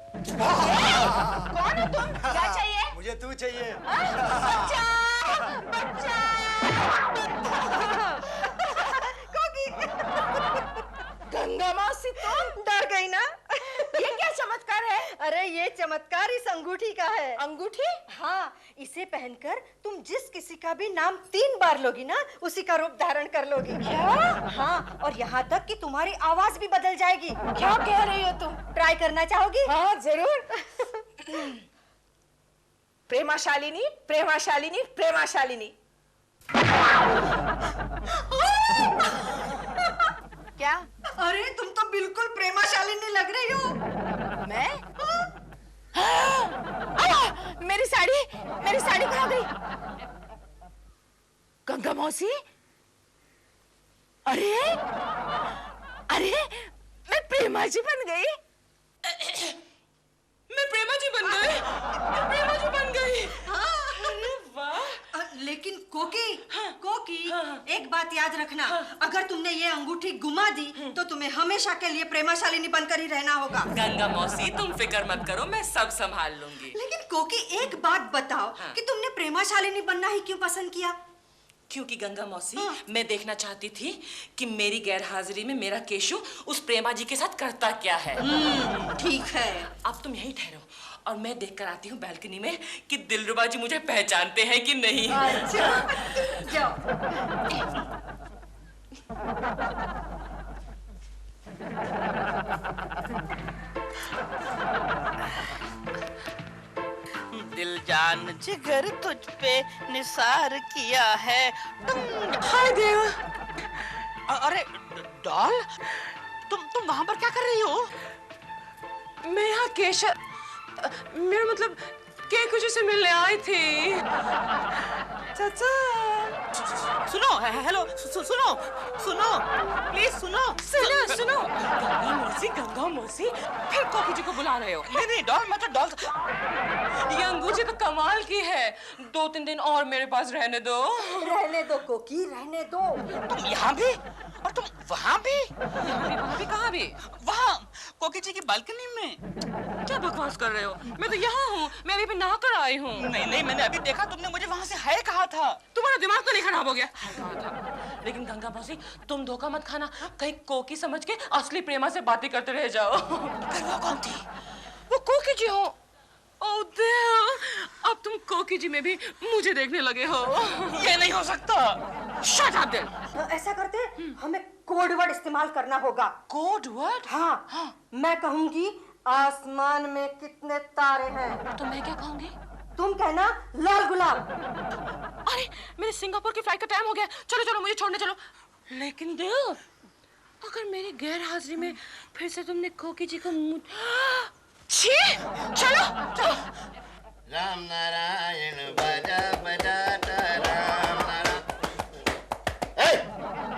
कौन हो तुम? क्या चाहिए? मुझे तू चाहिए। बच्चा, बच्चा। गंगा मौसी तुम डर गई ना? ये क्या चमत्कार है? अरे ये चमत्कार इस अंगूठी का है। अंगूठी? हाँ, इसे पहनकर तुम जिस किसी का भी नाम 3 बार लोगी ना, उसी का रूप धारण कर लोगी। क्या? हाँ, और यहाँ तक कि तुम्हारी आवाज भी बदल जाएगी। क्या कह रही हो तुम? ट्राई करना चाहोगी? हाँ जरूर। प्रेमाशालिनी, प्रेमाशालिनी, प्रेमाशालिनी। क्या? अरे तुम तो बिल्कुल प्रेमाशालिनी लग रही हो। मैं? मेरी साड़ी कहाँ गई? गंगा मौसी? अरे अरे मैं प्रेमा जी बन गई। मैं प्रेमा जी बन गई। मैं प्रेमा जी बन गई। अरे वाह। लेकिन कोकी, कोकी, हाँ। एक बात याद रखना, अगर तुमने ये अंगूठी गुमा दी तो तुम्हें हमेशा के लिए प्रेमाशालिनी बनकर ही रहना होगा। गंगा मौसी तुम फिक्र मत करो, मैं सब संभाल लूंगी। लेकिन कोकी एक बात बताओ कि तुमने प्रेमाशालिनी बनना ही क्यों पसंद किया? क्योंकि गंगा मौसी मैं देखना चाहती थी कि मेरी गैर हाजिरी में मेरा केशु उस प्रेमा जी के साथ करता क्या है। ठीक है। अब तुम यहीं ठहरो और मैं देख कर आती हूँ बैल्कनी में कि दिलरुबा जी मुझे पहचानते हैं कि नहीं। अच्छा, जाओ। दिल जान जिगर तुझ पे निसार किया है। हाय देव। अरे डॉल, तुम वहां पर क्या कर रही हो? मैं यहाँ मेरा मतलब केशु से मिलने आई थी। चाचा सुनो, हेलो, सुनो, सुनो, प्लीज सुनो, सुनो। गंगा मौसी फिर कॉकी जी को बुला रहे हो? नहीं डॉल, मैं तो डॉल। ये अंगूठी तो कमाल की है। 2-3 दिन और मेरे पास रहने दो। रहने दो कोकी, रहने दो। तुम यहाँ भी और तुम वहाँ भी? वहाँ भी कहाँ भी? वहाँ कोकी जी की बालकनी में। क्या बकवास कर रहे हो? मैं तो यहाँ हूँ, मैं अभी नहा कर आई हूँ। नहीं, मैंने अभी देखा, तुमने मुझे वहाँ से हाय कहा था। तुम्हारा दिमाग तो नहीं खराब हो गया? लेकिन गंगा मौसी तुम धोखा मत खाना, कहीं कोकी समझ के असली प्रेमा से बातें करते रह जाओ। फिर वो कौन थी? वो कोकी जी हो। ओह देव, अब तुम कोकी जी में भी मुझे देखने लगे हो। ये नहीं हो सकता। शट अप दिल। ऐसा करते, हमें कोड वर्ड इस्तेमाल करना होगा। Code word? हाँ, मैं कहूंगी आसमान में कितने तारे हैं। तो मैं क्या कहूंगी? तुम कहना लाल गुलाब। अरे मेरे सिंगापुर की फ्लाइट का टाइम हो गया, चलो मुझे छोड़ने चलो। लेकिन देव, अगर मेरी गैर हाजिरी में फिर से तुमने कोकी जी को छी, चलो। राम नारायण बजा बजाता राम नारायण।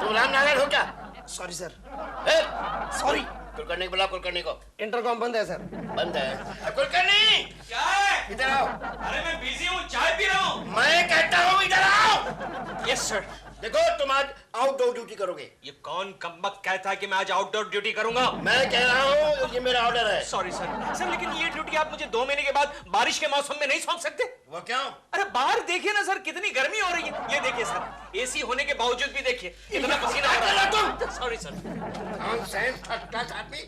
तुम राम नारायण हो क्या? Sorry sir. सॉरी। कुलकर्णी को बुला, कुलकर्णी को। इंटरकॉम बंद है सर। बंद है। कुलकर्णी क्या है? इधर आओ। अरे मैं बिजी हूँ, चाय पी रहा हूँ। मैं कहता हूँ इधर आओ। Yes sir. देखो तुम आज आउटडोर ड्यूटी करोगे। ये कौन कम्बख्त कहता है कि मैं आज आउटडोर ड्यूटी करूंगा? मैं कह रहा हूँ, ये मेरा ऑर्डर है। Sorry sir. सर लेकिन ये ड्यूटी आप मुझे 2 महीने के बाद बारिश के मौसम में नहीं सौंप सकते? वो क्यों? अरे बाहर देखिए ना सर, कितनी गर्मी हो रही है। ये देखिए सर, एसी होने के बावजूद भी देखिए इतना पसीना आ रहा है। तुम sorry sir. Nonsense, third class आदमी।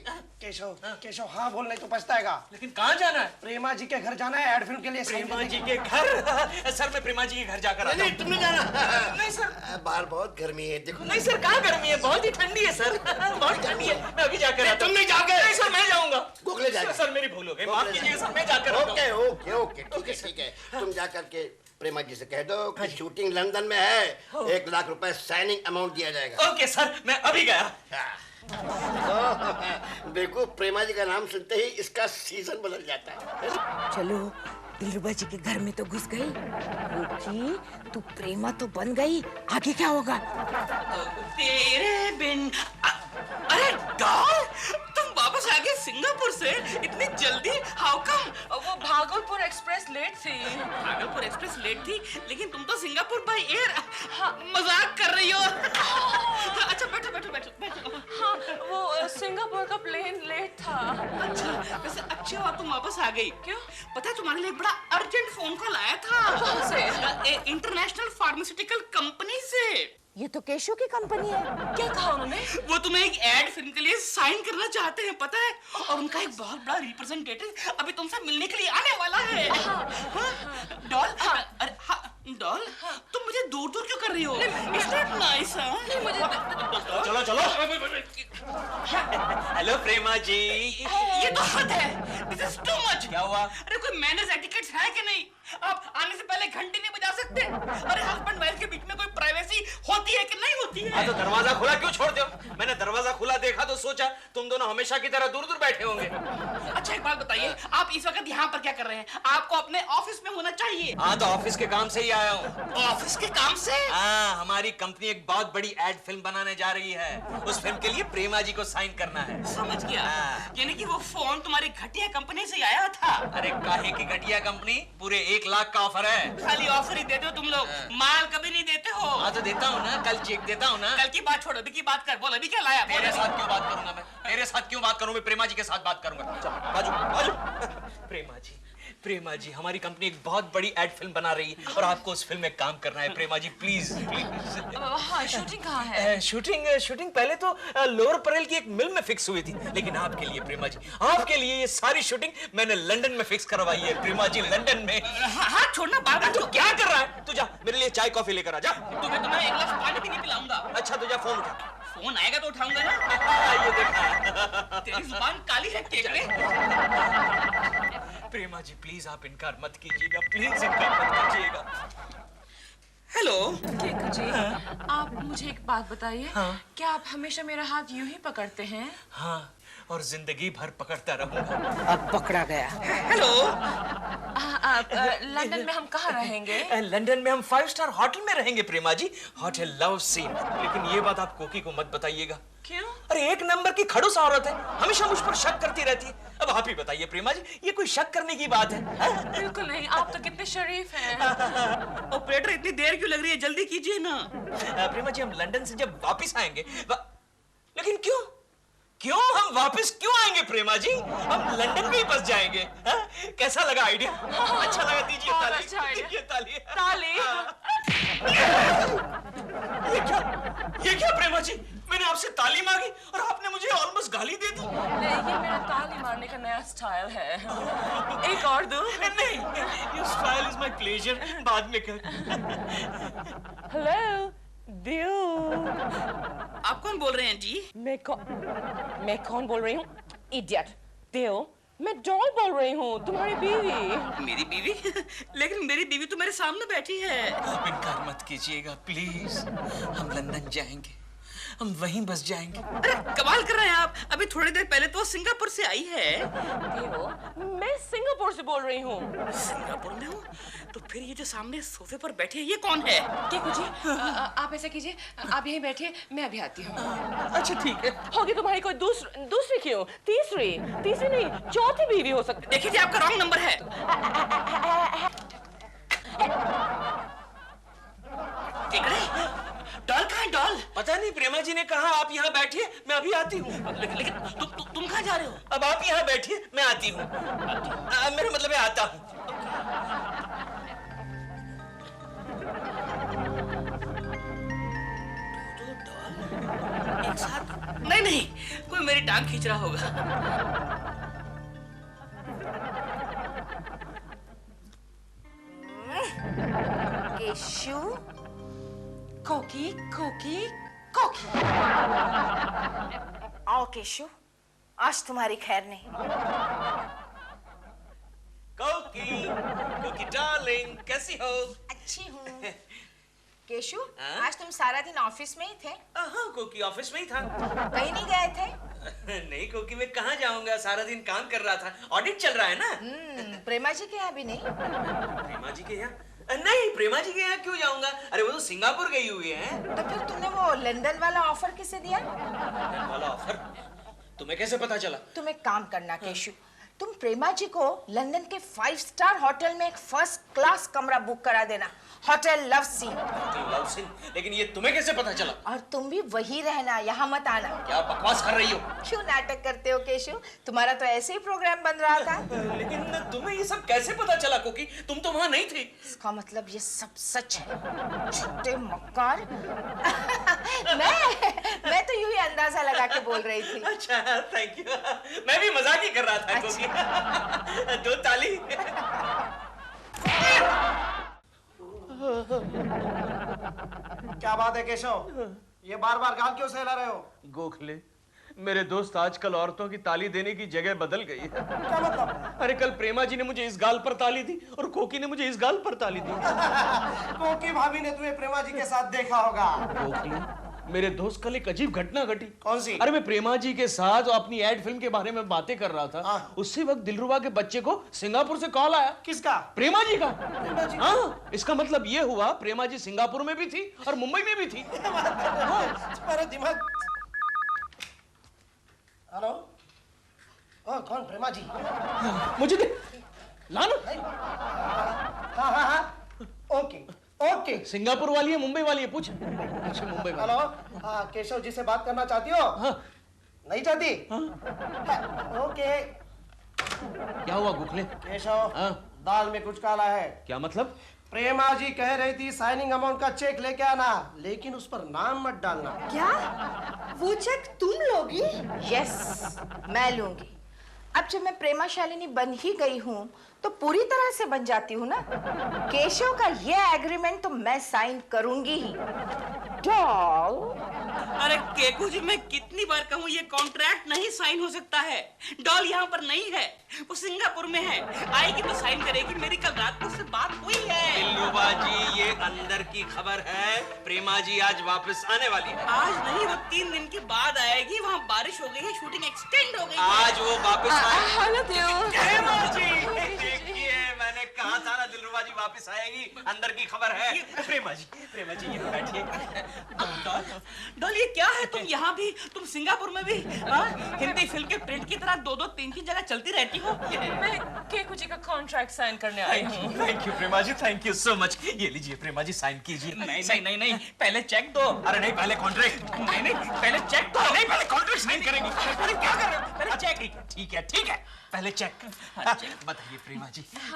केशव हाँ बोल, नहीं तो पछताएगा। लेकिन कहाँ जाना है? प्रेमा जी के घर जाना है, एड फिल्म के लिए। प्रेमा जी के घर? सर मैं प्रेमा जी के घर जाकर आता नहीं, हूँ। तुमने जाना। नहीं सर। बाहर बहुत गर्मी है, देखो। नहीं सर, कहाँ गर्मी है? बहुत ही ठंडी है सर। बहुत ठंडी है, मैं अभी जाकर आता हूँ। तुम नहीं जाओगे? नहीं सर, मैं जाऊंगा। गोखले जाएगा। सर मेरी भूल हो गई, माफ कीजिएगा सर, मैं जाकर आता हूँ। ओके ओके ओके, ठीक है। तुम जाकर के प्रेमा जी से कह दो कि शूटिंग लंदन में है, 1 लाख रुपए साइनिंग अमाउंट दिया जाएगा। ओके सर, मैं अभी गया। देखो प्रेमा जी का नाम सुनते ही इसका सीजन बदल जाता है। चलो, दिलरुबा जी के घर में तो घुस गई। कोकी, तू प्रेमा तो बन गई, आगे क्या होगा? तेरे बिन अरे डॉल, तुम वापस आ गए सिंगापुर सिंगापुर से इतनी जल्दी? How come? वो भागलपुर एक्सप्रेस लेट थी। भागलपुर एक्सप्रेस लेट थी, लेकिन तुम तो सिंगापुर बाय एयर मजाक कर रही हो। अच्छा बैठो बैठो बैठो बैठो। हाँ, वो सिंगापुर का प्लेन लेट था। अच्छा, वैसे अच्छी हुआ तुम वापस आ गई। क्यों? पता है तुम्हारे लिए बड़ा अर्जेंट फोन कॉल आया था। कहाँ से? इंटरनेशनल फार्मास्यूटिकल कंपनी से। ये तो केशव की कंपनी है। क्या कहा उन्होंने? वो तुम्हें एक एड फिल्म के लिए साइन करना चाहते हैं, पता है? और उनका एक बहुत बड़ा रिप्रेजेंटेटिव अभी तुमसे मिलने के लिए आने वाला है। डॉल, अरे हाँ, डॉल, तुम मुझे दूर दूर क्यों कर रही हो? It's not nice, हाँ? चलो चलो। हेलो प्रेमा जी। ये तो हद है। This is too much. क्या हुआ? अरे कोई मैनेज एटिकेट्स है कि नहीं? आप आने से पहले घंटी नहीं बजा सकते? अरे हस्बैंड वाइफ के बीच में कोई प्राइवेसी होती है कि नहीं होती है? हाँ तो दरवाजा खुला क्यों छोड़ दो? मैंने दरवाजा खुला देखा तो सोचा तुम दोनों हमेशा की तरह दूर दूर बैठे होंगे। अच्छा एक बात बताइए, आप इस वक्त यहाँ पर क्या कर रहे हैं? आपको अपने ऑफिस में होना चाहिए। हाँ तो ऑफिस के काम से ही आया हूँ। ऑफिस के काम से? हाँ, हमारी कंपनी एक बहुत बड़ी एड फिल्म बनाने जा रही है। उस फिल्म के लिए प्रेमा जी को साइन करना है। समझ गया। हाँ। यानी कि वो फोन तुम्हारी घटिया कंपनी से आया था। अरे काहे की घटिया कंपनी? पूरे 1 लाख का ऑफर है। खाली ऑफर ही देते हो तुम लोग, माल कभी नहीं देते हो। हाँ तो देता हूँ ना, कल चेक देता हूँ ना। कल की बात छोड़ो, अभी की बात कर। बोल अभी क्या लाया? बोल तेरे अभी। साथ क्यों बात करूंगा मैं? तेरे साथ क्यों बात करूं? मैं प्रेमा जी के साथ बात करूंगा। चल, बाजू बाजू। प्रेमा जी हमारी कंपनी एक बहुत बड़ी एड फिल्म बना रही है और आपको उस फिल्म में काम करना है। प्रेमा जी प्लीज प्लीज। हाँ, शूटिंग कहाँ है? शूटिंग पहले तो लोअर परेल की एक मिल में फिक्स हुई थी, लेकिन आपके लिए प्रेमा जी, आपके लिए ये सारी शूटिंग मैंने लंदन में फिक्स करवाई है। प्रेमा जी लंदन में। हाँ छोड़ना, बात तू क्या कर रहा है? तू जा मेरे लिए चाय कॉफी लेकर आ जा। तुम्हें तो मैं एक गिलास पानी भी नहीं पिलाऊंगा। अच्छा तो जा, फोन उठा। फोन आएगा तो उठाऊंगा ना। ये देखा। तेरी जुबान काली है केकड़े। प्रेमा जी प्लीज आप इनकार मत कीजिएगा, प्लीज इनकार मत कीजिएगा। हेलो केकू जी, आप मुझे एक बात बताइए। हाँ? क्या आप हमेशा मेरा हाथ यूं ही पकड़ते हैं? हाँ, और जिंदगी भर पकड़ता रहूंगा। अब पकड़ा गया। हेलो। लंदन में हम कहाँ रहेंगे? लंदन में हम 5 स्टार होटल में रहेंगे प्रेमा जी, होटल लव सीन। लेकिन ये बात आप कोकी को मत बताइएगा। क्यों? अरे 1 नंबर की खड़ूस औरत है, हमेशा मुझ पर शक करती रहती है। अब आप ही बताइए प्रेमा जी, ये कोई शक करने की बात है? बिल्कुल नहीं, आप तो कितने शरीफ हैं। ऑपरेटर इतनी देर क्यों लग रही है? जल्दी कीजिए ना। प्रेमा जी हम लंदन से जब वापिस आएंगे लेकिन क्यों हम वापस क्यों आएंगे प्रेमा जी? हम लंदन में ही बस जाएंगे। हा? कैसा लगा आइडिया? अच्छा लगा, दीजिए बहुत ताली। अच्छा आइडिया। दीजिए ताली। ताली। ये क्या प्रेमा जी? मैंने आपसे ताली मांगी और आपने मुझे ऑलमोस्ट गाली दे दी। नहीं, ये मेरा ताली मारने का नया स्टाइल है। एक और दो। नहीं, your style is my pleasure। बाद में कर। हेलो दियो। आप कौन बोल रहे हैं जी? मैं कौन बोल रही हूँ? इडियट। दियो, मैं डॉल बोल रही हूँ, तुम्हारी बीवी। मेरी बीवी? लेकिन मेरी बीवी तो मेरे सामने बैठी है। आप इनकार मत कीजिएगा प्लीज। हम लंदन जाएंगे, हम वहीं बस जाएंगे। अरे कमाल कर रहे हैं आप, अभी थोड़ी देर पहले तो सिंगापुर से आई है। दियो, मैं सिंगापुर से बोल रही हूँ। सिंगापुर में हूँ? तो फिर ये जो सामने सोफे पर बैठे हैं, ये कौन है? केकू जी, आप ऐसा कीजिए, आप यहीं बैठिए, मैं अभी आती हूँ। अच्छा ठीक है। होगी तुम्हारी कोई दूसरी क्यों? तीसरी नहीं, चौथी बीवी हो सकती। देखिए जी, आपका रॉन्ग नंबर है। डॉल कहाँ है? डॉल पता नहीं, प्रेमा जी ने कहा आप यहाँ बैठिए, मैं अभी आती हूँ। लेकिन तुम कहाँ जा रहे हो? अब आप यहाँ बैठिए, मैं आती हूँ। मेरा मतलब है आता हूँ। एक साथ? नहीं, कोई मेरी टांग खींच रहा होगा। केशु, कोकी। आओ केशु, आज तुम्हारी खैर नहीं। कोकी डार्लिंग, कैसी हो? अच्छी हूँ। केशु, हाँ? आज तुम सारा दिन ऑफिस में ही थे? हाँ, कोकी ऑफिस में ही था। कहीं नहीं गए थे? नहीं कोकी, मैं कहाँ जाऊंगा, सारा दिन काम कर रहा था, ऑडिट चल रहा है ना। प्रेमा जी के यहाँ भी नहीं? प्रेमा जी के यहाँ? नहीं, प्रेमा जी के यहाँ क्यों जाऊंगा? अरे वो तो सिंगापुर गई हुई है। तो फिर तुमने वो लंदन वाला ऑफर किसे दिया? वाला ऑफर तुम्हें कैसे पता चला? तुम एक काम करना केशु, तुम प्रेमा जी को लंदन के 5 स्टार होटल में एक फर्स्ट क्लास कमरा बुक करा देना, hotel love scene. Love scene? लेकिन ये तुम्हें कैसे पता चला? और तुम भी वही रहना, यहाँ मत आना। क्या बकवास कर रही हो? क्यों नाटक करते हो केशु? तुम्हारा तो ऐसे ही प्रोग्राम बन रहा था। लेकिन तुम्हें ये सब कैसे पता चला कोकी? तुम तो वहां नहीं थी। इसका मतलब ये सब सच है, झूठे मक्कार। मैं तो यूं ही अंदाजा लगा के बोल रही थी। अच्छा, थैंक यू। मैं भी मजाक ही कर रहा था कोकी। दो ताली। क्या बात है केशव, ये बार बार गाल क्यों सहला रहे हो? गोखले, मेरे दोस्त आजकल औरतों की ताली देने की जगह बदल गई है। क्या मतलब? अरे कल प्रेमा जी ने मुझे इस गाल पर ताली दी और कोकी ने मुझे इस गाल पर ताली दी। कोकी भाभी ने तुम्हें प्रेमा जी के साथ देखा होगा। गोखले, मेरे दोस्त कल एक अजीब घटना घटी। कौन सी? अरे मैं प्रेमा जी के साथ अपनी एड फिल्म के बारे में बातें कर रहा था। उसी वक्त दिलरुबा के बच्चे को सिंगापुर से कॉल आया। किसका? प्रेमा जी का। हाँ, इसका मतलब ये हुआ प्रेमा जी सिंगापुर में भी थी और मुंबई में भी थी। तुम्हारा दिमाग। हेलो, कौन? प्रेमा जी? मुझे दे लानो। हाँ, ओके। सिंगापुर वाली है मुंबई वाली है? पूछ। अच्छा, मुंबई वाली। हेलो, केशव जी से बात करना चाहती हो? हाँ। नहीं चाहती? ओके। क्या हुआ गोखले? केशव, हाँ? दाल में कुछ काला है। क्या मतलब? प्रेमा जी कह रही थी साइनिंग अमाउंट का चेक लेके आना, लेकिन उस पर नाम मत डालना। क्या? वो चेक तुम लोगी? यस, मैं लूंगी। अब जब मैं प्रेमा शालिनी बन ही गई हूँ तो पूरी तरह से बन जाती हूँ ना। केशव का ये एग्रीमेंट तो मैं साइन करूंगी ही। डॉल। अरे केकू जी, मैं कितनी बार कहूँ ये कॉन्ट्रैक्ट नहीं साइन हो सकता है। डॉल यहाँ पर नहीं है, वो सिंगापुर में है। आएगी तो साइन करेगी। मेरी कल रात को उससे बात हुई है। दिलरुबा जी, ये अंदर की खबर है। प्रेमा जी आज वापस आने वाली है। आज नहीं, वो 3 दिन के बाद आएगी। वहाँ बारिश हो गई है, शूटिंग एक्सटेंड हो गई है। आज वो वापस हेलो देव। प्रेमा जी, देखिए मैंने कहा था ना दिलरुबा जी वापस आएगी। अंदर की खबर है। प्रेमा जी ये बैठिए। डॉल, ये क्या है? तुम यहाँ भी, तुम सिंगापुर में भी। हिंदी फिल्म के प्रिंट की तरह 2-2, 3-3 जगह चलती रहती हो। मैं केकू जी का कॉन्ट्रैक्ट साइन करने आई हूँ। Thank you Prema ji, thank you so much. ये लीजिए प्रेमा जी, साइन कीजिए। नहीं, पहले चेक दो। अरे नहीं, पहले कॉन्ट्रैक्ट। नहीं, पहले चेक दो। नहीं, पहले कॉन्ट्रैक्ट साइन करेंगे। अरे क्या कर रहे हो? पहले चेक। ठीक है, पहले चेक।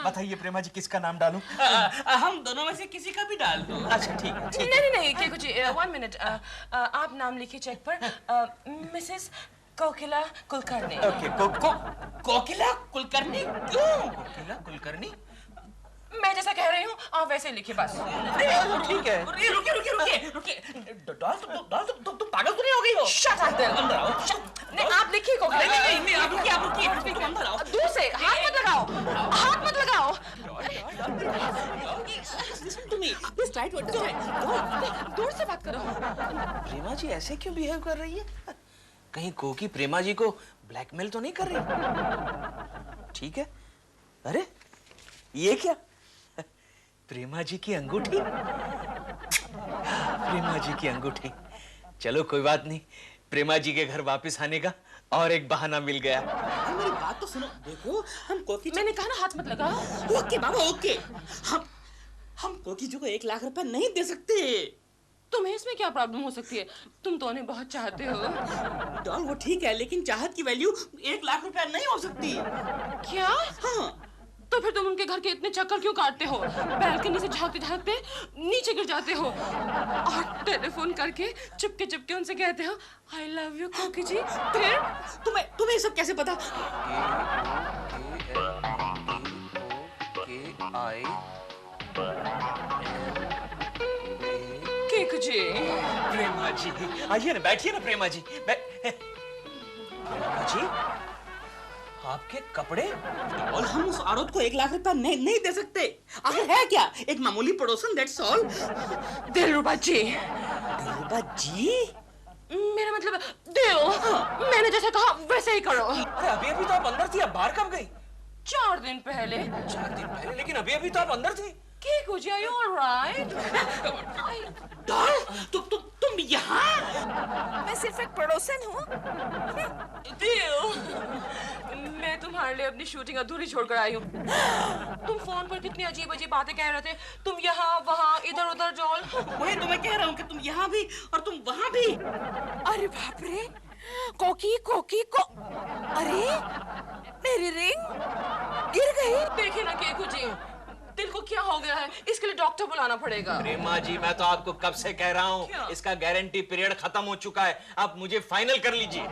बताइए प्रेमा जी किसका नाम डालूं? हम दोनों में से किसी का भी डाल दो। अच्छा, ठीक है। नहीं केकू जी, 1 मिनट। आप नाम लिखिए चेक पर, मिसेस कोकिला कुलकर्णी। ओके, कोकिला कुलकर्णी? क्यों? कोकिला कुलकर्णी? मैं जैसा कह रही हूँ आप वैसे लिखिए बस। ठीक है। रुकिए। डॉल, तुम पागल तो नहीं हो गई हो? शट अप दिल। अंदर आओ। नहीं, आप लिखिए कोकिला। नहीं, आप रुकिए, तुम अंदर आओ। दूर से हाथ मत लगाओ। दूर से बात करो। प्रेमा जी ऐसे क्यों बिहेव कर रही है? कहीं कोकी प्रेमा जी को ब्लैकमेल तो नहीं कर रही? ठीक है। अरे ये क्या? प्रेमा जी की अंगूठी। चलो कोई बात नहीं, प्रेमा जी के घर वापस आने का और एक बहाना मिल गया। मेरी बात तो सुनो। देखो, हम कोकी, मैंने कहा ना हाथ मत लगाओ। ओके बाबा, ओके। हम कोकी जी को 1 लाख रुपए नहीं दे सकते। तुम्हें इसमें क्या प्रॉब्लम हो सकती है? तुम तो उन्हें बहुत चाहते हो। डॉल, वो ठीक है, लेकिन चाहत की वैल्यू 1 लाख रुपया नहीं हो सकती। क्या? हाँ। तो फिर तुम उनके घर के इतने चक्कर क्यों काटते हो? बैल्कनी से झांकते नीचे गिर जाते हो और टेलीफोन करके चुपके उनसे कहते हो आई लव यू कोकी जी। फिर तुम्हें सब कैसे पता? केकू जी। प्रेमा जी आइए ना, बैठिए ना प्रेमा जी। प्रेमा जी, आपके कपड़े? और हम उस औरत को 1 लाख रुपया नहीं दे सकते। आखिर है क्या? एक मामूली पड़ोसन, दैट्स ऑल। दिलरुबा जी। दिलरुबा जी? मेरा मतलब देव, मैंने जैसा कहा वैसे ही करो। अरे अभी तो आप अंदर थी, अब बाहर कब गई? 4 दिन पहले। 4 दिन पहले? लेकिन अभी तो आप अंदर थी। केको जी, are you all right? Doll तुम यहाँ? मैं सिर्फ एक पड़ोसन हूँ। दिल, मैं तुम्हारे लिए अपनी शूटिंग अधूरी छोड़कर आई हूँ। तुम फोन पर कितनी अजीब अजीब बातें कह रहे थे, तुम यहाँ वहाँ इधर उधर डॉल। वही तो मैं कह रहा हूँ कि तुम यहाँ भी और तुम वहाँ भी। अरे बाप रे, कोकी कोकी को, अरे मेरी रिंग गिर गई। देखिए ना केको जी, दिल को क्या हो गया है, इसके लिए डॉक्टर बुलाना पड़ेगा। प्रेमा जी, मैं तो आपको कब से कह रहा हूँ, इसका गारंटी पीरियड खत्म हो चुका है, आप मुझे फाइनल कर लीजिए।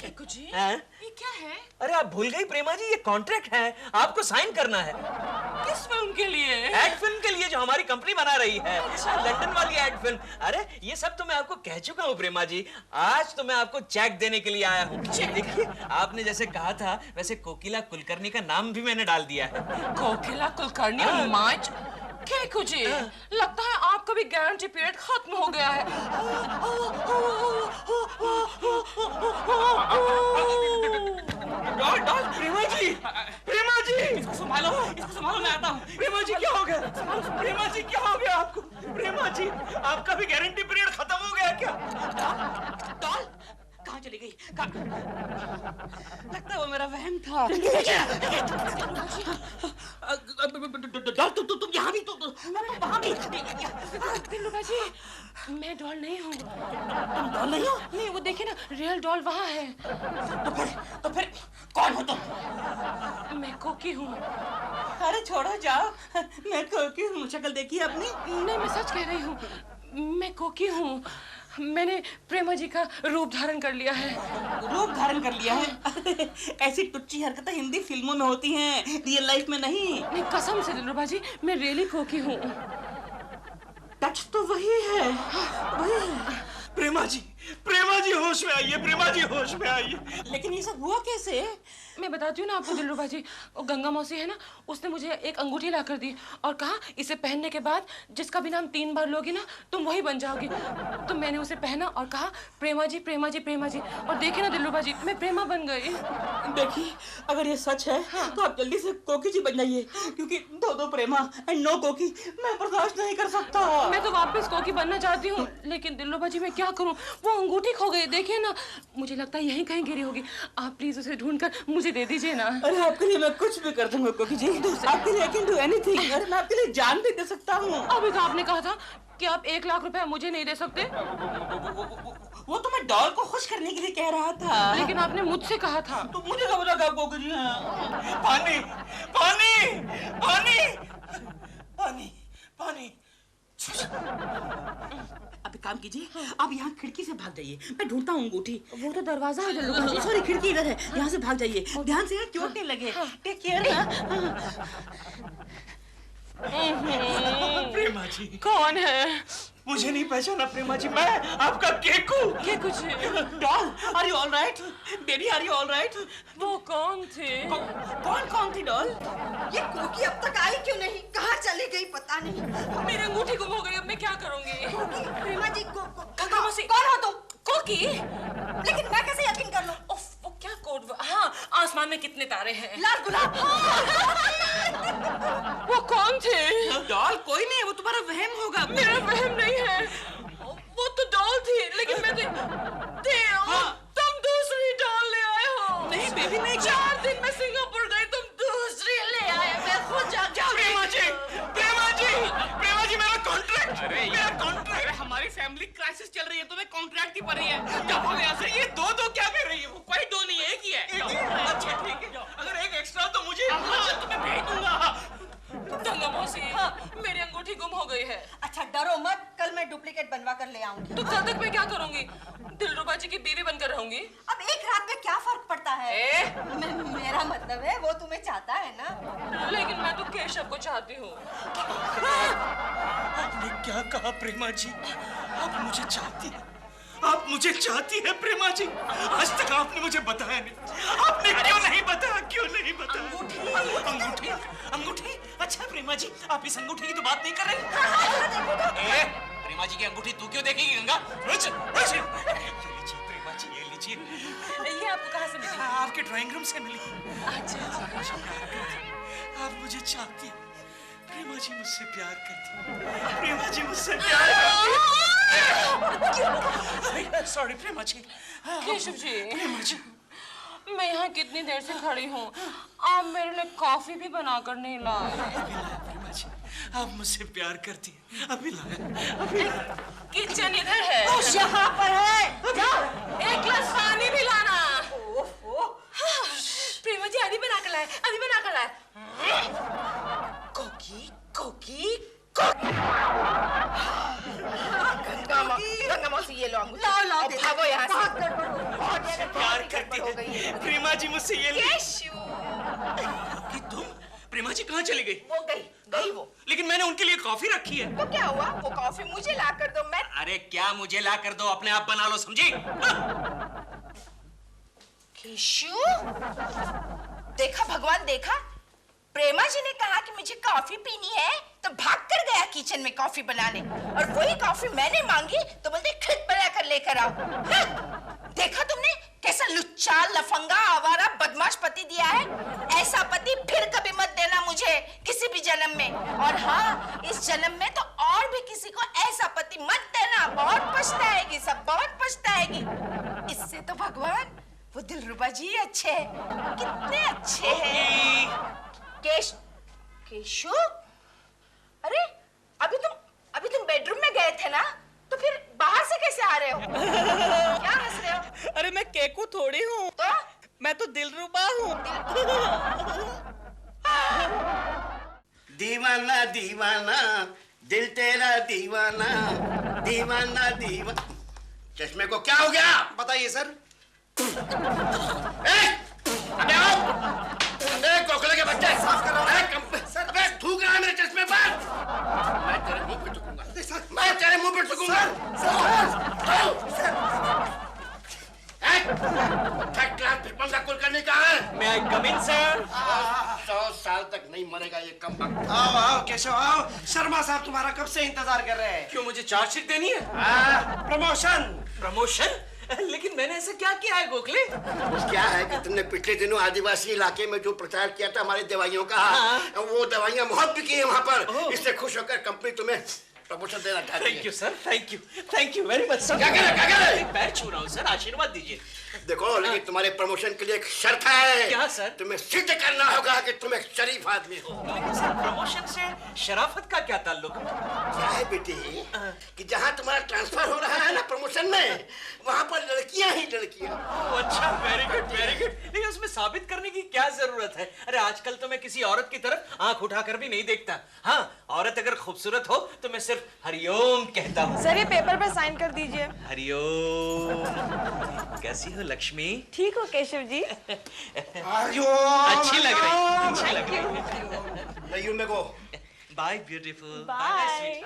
केको जी, हैं? ये क्या है? अरे आप भूल गई प्रेमा जी, ये कॉन्ट्रैक्ट है, आपको साइन करना है। किस फिल्म के लिए? एड फिल्म के लिए जो हमारी कंपनी बना रही है, लंदन वाली एड फिल्म। अरे ये सब तो मैं आपको कह चुका हूँ प्रेमा जी, आज तो मैं आपको चेक देने के लिए आया हूँ। देखिए, आपने जैसे कहा था वैसे कोकिला कुलकर्णी का नाम भी मैंने डाल दिया है। कोकिला कुलकर्णी माइच? केको जी, लगता है आपका भी गारंटी पीरियड खत्म हो गया है। डॉल, प्रेमा जी, इसको संभालो, मैं आता हूँ। प्रेमा जी क्या हो गया? प्रेमा जी क्या हो गया आपको? प्रेमा जी, आपका भी गारंटी पीरियड खत्म हो गया क्या? डॉल कहाँ चली गई? लगता है वो मेरा वहम था। डॉल तुम यहाँ भी, तुम वहाँ भी। दिलरुबा जी, मैं डॉल नहीं हूँ। तुम डॉल नहीं हो? नहीं, वो देखिए ना, रियल डॉल वहाँ है। तो फिर कौन हो तुम? मैं कोकी हूँ। अरे छोड़ो, जाओ। मैं कोकी हूँ, शक्ल देखी अपनी? नहीं, मैं सच कह रही हूँ, मैं कोकी हूँ। मैंने प्रेमा जी का रूप धारण कर लिया है। रूप धारण कर लिया है? ऐसी टुच्ची हरकतें हिंदी फिल्मों में होती हैं, रियल लाइफ में नहीं। नहीं, कसम से दिलरुबा जी, मैं रियली कोकी हूँ। टच तो वही है, वही है। प्रेमा जी होश में आइए, प्रेमा जी होश में आइए। लेकिन ये सब हुआ कैसे? मैं बताती हूँ ना आपको दिलरुबा जी, वो गंगा मौसी है ना, उसने मुझे एक अंगूठी ला कर दी और कहा इसे पहनने के बाद जिसका भी नाम 3 बार लोगी ना, तुम वही बन जाओगी। तो मैंने उसे पहना और कहा प्रेमा जी प्रेमा जी प्रेमा जी, और देखे ना दिलरुबा जी, मैं प्रेमा बन गई। देखिए, अगर ये सच है तो आप जल्दी से कोकी जी बन जाइए, क्योंकि दो प्रेमा एंड नो कोकी मैं बर्दाश्त नहीं कर सकता। मैं तो वापस कोकी बनना चाहती हूँ, लेकिन दिलरुबा जी मैं क्या करूँ, वो अंगूठी खो गई। देखिए ना, मुझे लगता है यहीं कहीं गिरी होगी। आप प्लीज उसे ढूंढकर मुझे दे दीजिए ना। अरे आपके लिए मैं कुछ भी कर दूंगा कोकी जी, आपके लिए I can do anything। अरे मैं आपके लिए जान भी दे सकता हूँ। अभी तो आपने कहा था कि आप 1 लाख रुपए मुझे नहीं दे सकते। वो तो मैं डॉल को खुश करने के लिए कह रहा था। लेकिन आपने मुझसे कहा था। तो मुझे क्या पता कब कोकी जी? पानी पानी पानी पानी पानी। अब काम कीजिए, आप यहाँ खिड़की से भाग जाइए, मैं ढूंढता हूँ अंगूठी। वो तो दरवाजा है दिलरुबा जी। सॉरी, खिड़की इधर है, यहाँ से भाग जाइए, ध्यान से, चोट नहीं लगे। टेक केयर ना। प्रेमा जी, कौन है? मुझे नहीं पहचाना प्रेमा जी, मैं आपका Keku. Keku ji, doll, are you all right? Baby, are you all right? वो कौन थे? कौन थी डॉल? ये कोकी अब तक आई क्यों नहीं? कहाँ चली गई पता नहीं। मेरी अंगूठी गुम हो गई, अब मैं क्या करूंगी? प्रेमा जी गंगा मौसी। कौन हो तुम? कोकी? लेकिन मैं कैसे यकीन कर लूं? उफ, वो क्या कोड? हाँ, आसमान में कितने तारे हैं? लाल गुलाब। वो कौन थे? डॉल कोई नहीं है, वो तुम्हारा वहम होगा। मेरा वहम नहीं है, वो तो डॉल थी, लेकिन मैं तुम दूसरी डॉल ले आए हो। नहीं बेबी, नहीं। 4 दिन में सिंगापुर गई, तुम दूसरी ले आए। मैं खुद जा प्रेमा जी मेरा कॉन्ट्रैक्ट। अरे हमारी फैमिली क्राइसिस चल रही है, तुम्हें कॉन्ट्रैक्ट की पड़ रही है। जाओ यहाँ से। ये दो क्या कर रही है? वो कोई दो नहीं है, एक ही है। अच्छा ठीक है, अगर एक एक्स्ट्रा तो मुझे तुम्हें भेज दूंगा। गंगा मौसी, मेरी अंगूठी गुम हो गई है। अच्छा डरो मत, कल मैं डुप्लीकेट बनवा कर ले आऊंगी। तो कल तक मैं क्या करूंगी? दिलरुबा जी की बीवी बनकर रहूंगी। अब एक रात में क्या फर्क पड़ता है? मेरा मतलब है वो तुम्हें चाहता है ना। लेकिन मैं तो केशव को चाहती हूँ। आपने क्या कहा प्रेमा जी? आप मुझे चाहती हैं? आप मुझे चाहती है प्रेमा जी? आज तक आपने मुझे बताया नहीं। आपने क्यों नहीं बताया? अंगूठी? अच्छा प्रेमा जी, आप इस अंगूठी की तो बात नहीं कर रही। प्रेमा जी की अंगूठी तू क्यों देखेगी गंगा? ये लीजिए प्रेमा जी, ये लीजिए। ये आपको कहाँ से मिली? आपके ड्राइंग रूम से मिली। अच्छा। आप मुझे चाहती हैं, प्रेमा जी मुझसे प्यार करती है। प्रेमा जी मुझसे प्यार करती है। सॉरी प्रेमा जी। केशव जी, प्रेमा जी, मैं यहाँ कितनी देर से खड़ी हूँ, आप मेरे लिए कॉफी भी बनाकर नहीं लाए। अभी लाया प्रेमा जी, आप मुझसे प्यार करती है, अभी लाया। किचन इधर है। उस यहाँ पर है। जाओ। एक गिलास पानी भी लाना। प्रेमा जी अभी बना कर लाए, अभी बना कर लाए। कोकी कोकी गंगा मौसी ये लो अंगूठी। लाओ लाओ और भागो यहाँ से। बहुत गड़बड़ हो गई। बहुत ज्यादा प्यार गड़बड़ करती हो गई है है। प्रेमा जी मुझसे ये केशु, कि तुम प्रेमा जी कहाँ चली गई? वो गई वो। लेकिन मैंने उनके लिए कॉफी रखी है। तो क्या हुआ? वो कॉफी मुझे ला कर दो। मैं अरे क्या मुझे ला कर दो, अपने आप बना लो, समझी? केशु, देखा भगवान, देखा, प्रेमा जी ने कहा कि मुझे कॉफी पीनी है तो भाग कर गया किचन में कॉफी बनाने, और वही कॉफी मैंने मांगी तो बोलते खुद बना कर लेकर आओ। देखा तुमने कैसा लुच्चा, लफंगा, आवारा, बदमाश पति दिया है? ऐसा पति फिर कभी मत देना मुझे किसी भी जन्म में। और हाँ, इस जन्म में तो और भी किसी को ऐसा पति मत देना। बहुत पछताएगी, सब बहुत पछताएगी। इससे तो भगवान वो दिलरुबा जी अच्छे हैं, कितने अच्छे हैं। केशु, अरे अभी तुम बेडरूम में गए थे ना, तो फिर बाहर से कैसे आ रहे हो? क्या हंस रहे हो? अरे मैं केकू थोड़ी हूँ, तो मैं तो दिलरुबा हूँ। दीवाना दीवाना दिल तेरा दीवाना, दीवाना दीवाना। चश्मे को क्या हो गया? बताइए सर। कोकले के बच्चे साफ कर रहा हूँ। अबे थूक रहा है मेरे चश्मे पर। मैं तेरे मुंह पे थूकूंगा। मैं तेरे मुंह पे थूकूंगा। थर्ड क्लास भिपंगा कुलकर्णी कहाँ है? May I come in, sir? 100 साल तक नहीं मरेगा ये कम वक्त। आओ आओ केशव आओ। शर्मा साहब तुम्हारा कब से इंतजार कर रहे हैं। क्यों, मुझे चार्जशीट देनी है? प्रमोशन। प्रमोशन? लेकिन मैंने ऐसा क्या किया है गोखले? क्या है कि तुमने पिछले दिनों आदिवासी इलाके में जो प्रचार किया था हमारी दवाइयों का, वो दवाइयाँ बहुत बिकी है वहाँ पर। इससे खुश होकर कंपनी तुम्हें प्रमोशन देना चाहती है। Thank you sir, thank you very much sir. क्या करे? पैर छू रहा हूँ सर, आशीर्वाद दीजिए। देखो, लेकिन तुम्हारे प्रमोशन के लिए एक शर्त है। क्या सर? तुम्हें सिद्ध करना होगा कि तुम एक शरीफ आदमी हो। लेकिन सर प्रमोशन से शराफत का क्या ताल्लुक? क्या है बेटी कि जहाँ तुम्हारा ट्रांसफर हो रहा है ना प्रमोशन में, वहाँ पर लड़कियाँ ही लड़कियाँ। अच्छा, वेरी गुड। लेकिन उसमें साबित करने की क्या जरूरत है? अरे आजकल तो मैं किसी औरत की तरफ आंख उठाकर भी नहीं देखता। हाँ, औरत अगर खूबसूरत हो तो मैं सिर्फ हरिओम कहता हूँ। सर ये पेपर पर साइन कर दीजिए। हरिओम। कैसी हो लक्ष्मी? ठीक हो केशव जी? अच्छी लग रही। नहीं में को। Bye beautiful. बाय।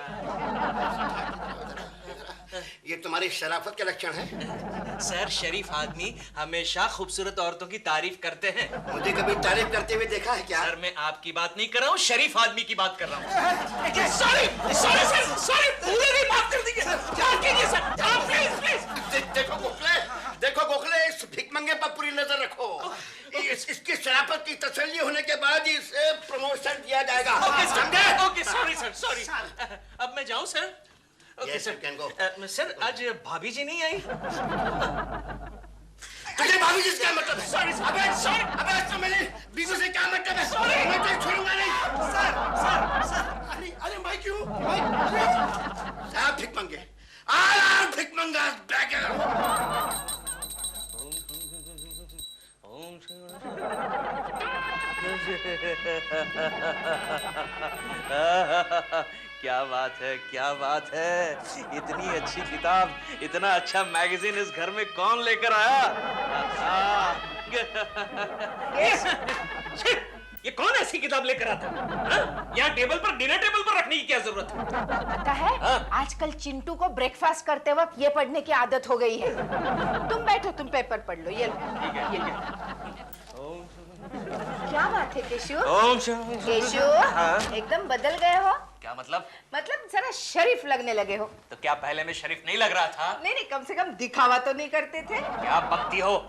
ये तुम्हारी शराफत के लक्षण है। सर शरीफ आदमी हमेशा खूबसूरत औरतों की तारीफ करते हैं। मुझे कभी तारीफ करते हुए देखा है क्या? सर मैं आपकी बात नहीं कर रहा हूँ, शरीफ आदमी की बात कर रहा हूँ। सॉरी पूरे नहीं, माफ कर दीजिए सर। क्या कीजिए सर, प्लीज। देखो गोखले, इस भिखमंगे पर पूरी नजर रखो। इसकी शराफत की तसल्ली होने के बाद ही इसे प्रमोशन दिया जाएगा। Okay, sorry sir. अब मैं जाऊँ सर? Okay sir. सर आज भाभी जी नहीं आई? तुझे भाभी जी से क्या मतलब है? अबे तो मेरी बीवी से क्या मतलब है? मैं तो छोड़ूंगा नहीं। सर, अरे मैं क्यों? साहब भिखमंगे, आराम भिखमंगा बैगर। क्या बात है। इतनी अच्छी किताब, इतना अच्छा मैगजीन इस घर में कौन लेकर आया? ये कौन ऐसी किताब लेकर आता? यहाँ टेबल पर, डिनर टेबल पर रखने की क्या जरूरत है? पता है, आजकल चिंटू को ब्रेकफास्ट करते वक्त ये पढ़ने की आदत हो गई है। तुम बैठो, तुम पेपर पढ़ लो। ये क्या बात है केशु? केशु, एकदम बदल गए हो। क्या मतलब? मतलब जरा शरीफ लगने लगे हो। तो क्या पहले मैं शरीफ नहीं लग रहा था? नहीं, कम से कम दिखावा तो नहीं करते थे। क्या बकती हो?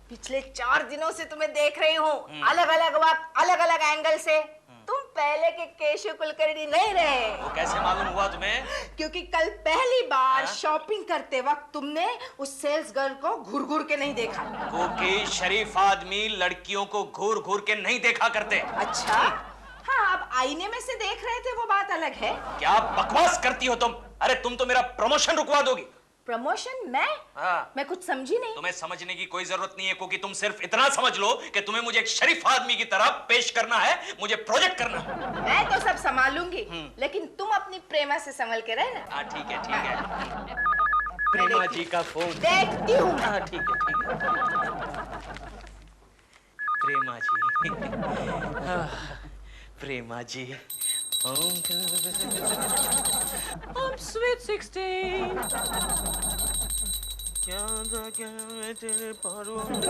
पिछले 4 दिनों से तुम्हें देख रही हूँ, अलग अलग वक्त, अलग अलग एंगल से। तुम पहले के केशव कुलकर्णी नहीं रहे। वो कैसे मालूम हुआ तुम्हें? क्योंकि कल पहली बार शॉपिंग करते वक्त तुमने उस सेल्स गर्ल को घूर घूर के नहीं देखा। क्योंकि शरीफ आदमी लड़कियों को घूर घूर के नहीं देखा करते। अच्छा, हाँ, अब आईने में से देख रहे थे वो बात अलग है। क्या बकवास करती हो तुम? अरे तुम तो मेरा प्रमोशन रुकवा दोगी। प्रमोशन? मैं? हाँ। मैं कुछ समझी नहीं। तुम्हें समझने की कोई जरूरत नहीं है, क्योंकि तुम सिर्फ इतना समझ लो कि तुम्हें मुझे एक शरीफ आदमी की तरह पेश करना है, मुझे प्रोजेक्ट करना है। मैं तो सब संभालूंगी, लेकिन तुम अपनी प्रेमा से संभल के रहना। हाँ ठीक है, ठीक है। प्रेमा जी का फोन देखती हूँ। हाँ ठीक है, ठीक है। प्रेमा जी, प्रेमा जी। I'm sweet 16.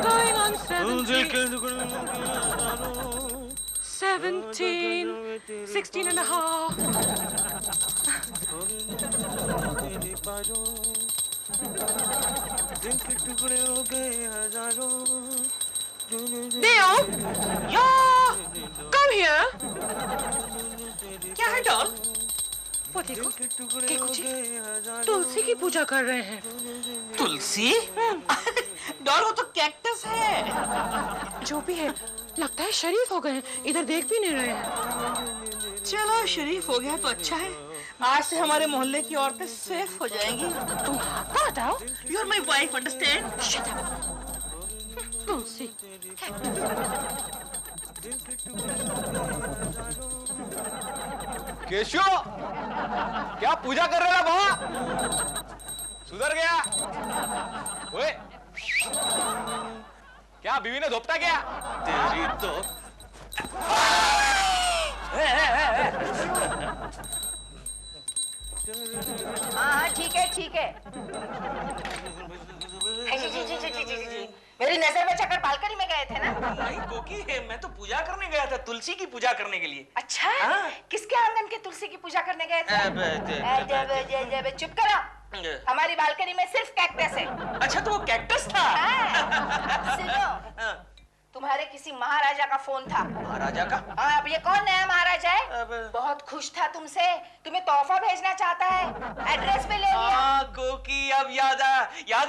Going on 17, 16 and a half. Deo, yeah, come here. क्या है डॉल? वो देखो, केको जी तुलसी की पूजा कर रहे हैं। तुलसी? डॉल वो तो कैक्टस है। जो भी है, लगता है शरीफ हो गए हैं, इधर देख भी नहीं रहे हैं। चलो शरीफ हो गया तो अच्छा है। आज से हमारे मोहल्ले की औरतें सेफ हो जाएंगी। तुम हाथ हटाओ। You are my wife, understand? Shut up. Tulsi, Keshav, क्या पूजा कर रहे हो वहाँ? सुधर गया? ओए, क्या बीवी ने धोपटा क्या? तेरी तो हाँ, ठीक है, ठीक है। जी। मेरी नजर बचाकर बालकनी में गए थे ना? नहीं कोकी, मैं तो पूजा करने गया था, तुलसी की पूजा करने के लिए। अच्छा, किसके आंगन के तुलसी की पूजा करने गए थे? चुप करो, हमारी बालकनी में सिर्फ कैक्टस है। अच्छा तो वो कैक्टस था? हाँ, सुनो, तुम्हारे किसी महाराजा का फोन था। महाराजा का? हाँ, अब ये कौन नया महाराजा है? बहुत खुश था तुमसे, तुम्हें तोहफा भेजना चाहता है, एड्रेस पे ले लिया। हाँ कोकी, अब याद